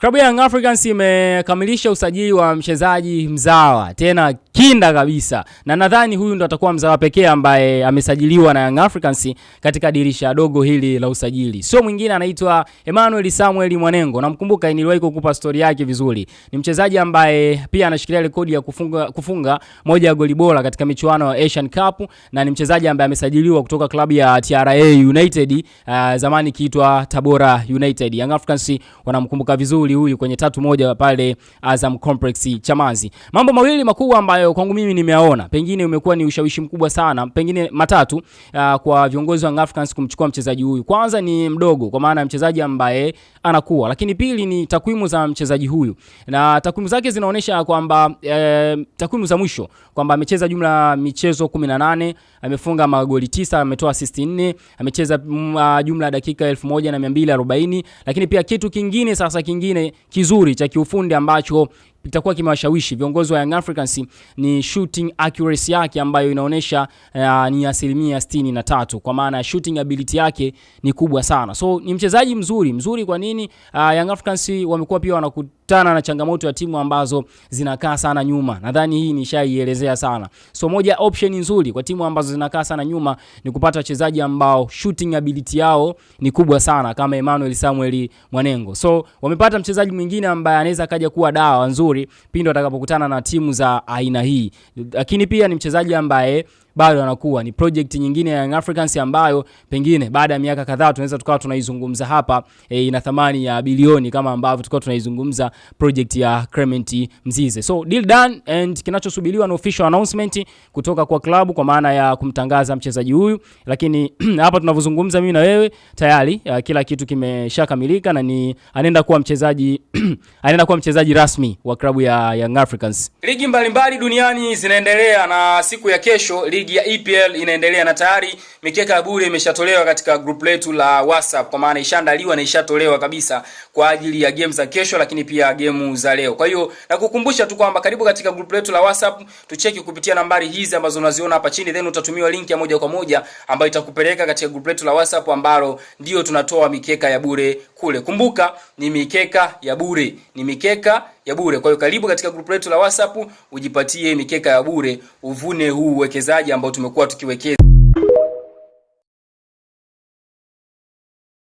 Klabu ya Young Africans imekamilisha usajili wa mchezaji mzawa, tena kinda kabisa. Na nadhani huyu ndo atakuwa mzawa pekee ambaye amesajiliwa na Young Africans katika dirisha dogo hili la usajili. Sio mwingine, anaitwa Emmanuel Samuel Mwanengo. Namkumbuka, niliwahi kukupa story yake vizuri. Ni mchezaji ambaye pia anashikilia rekodi ya kufunga moja ya goli bora katika michuano ya Asian Cup, na ni mchezaji ambaye amesajiliwa kutoka klabu ya TRA United, zamani kiitwa Tabora United. Young Africans wanamkumbuka vizuri huyu kwenye 3-1 pale Azam Complex Chamazi. Mambo mawili makubwa ambayo kwangu mimi nimeaona, pengine umekuwa ni ushawishi mkubwa sana, pengine matatu, kwa viongozi wa Young Africans kumchukua mchezaji huyu. Kwanza ni mdogo, kwa maana mchezaji ambaye anakuwa, lakini pili ni takwimu za mchezaji huyu. Na takwimu zake zinaonyesha kwamba takwimu za mwisho kwamba amecheza jumla michezo 18, amefunga magoli 9, ametoa assist 4, amecheza jumla dakika 1240. Lakini pia kitu kingine kizuri cha kiufundi ambacho itakuwa kimewashawishi viongozi wa Young Africans ni shooting accuracy yake, ambayo inaonyesha ni 63%, kwa maana shooting ability yake ni kubwa sana. So ni mchezaji mzuri. Kwa nini Young Africans wamekuwa pia wanakutana na changamoto ya timu ambazo zinakaa sana nyuma? Nadhani hii nishaielezea sana. So moja option nzuri kwa timu ambazo zinakaa sana nyuma ni kupata wachezaji ambao shooting ability yao ni kubwa sana kama Emmanuel Samuel Mwanengo. So wamepata mchezaji mwingine ambaye anaweza kaja kuwa dawa nzuri pindo atakapokutana na timu za aina hii. Lakini pia ni mchezaji ambaye bado anakuwa ni project nyingine ya Young Africans ambayo pengine baada ya miaka kadhaa tunaweza tukawa tunaizungumza hapa, ina thamani ya bilioni kama ambavyo tulikuwa tunaizungumza project ya Clement Mzize. So deal done, and kinachosubiriwa na official announcement kutoka kwa klabu kwa maana ya kumtangaza mchezaji huyu. Lakini hapa tunavozungumza mimi na wewe tayari kila kitu kimeshakamilika, na ni anaenda kuwa mchezaji rasmi wa klabu ya Young Africans. Ligi mbalimbali duniani zinaendelea, na siku ya kesho ligi ya EPL inaendelea, na tayari mikeka ya bure imeshatolewa katika group letu la WhatsApp, kwa maana ishaandaliwa na ishatolewa kabisa kwa ajili ya game za kesho, lakini pia game za leo. Kwa hiyo nakukumbusha tu kwamba karibu katika group letu la WhatsApp, tucheki kupitia nambari hizi ambazo unaziona hapa chini, then utatumiwa link ya moja kwa moja ambayo itakupeleka katika group letu la WhatsApp ambalo ndio tunatoa mikeka ya bure kule. Kumbuka ni mikeka ya bure, Kwa hiyo karibu katika group letu la WhatsApp ujipatie mikeka ya bure, uvune huu uwekezaji ambao tumekuwa tukiwekeza.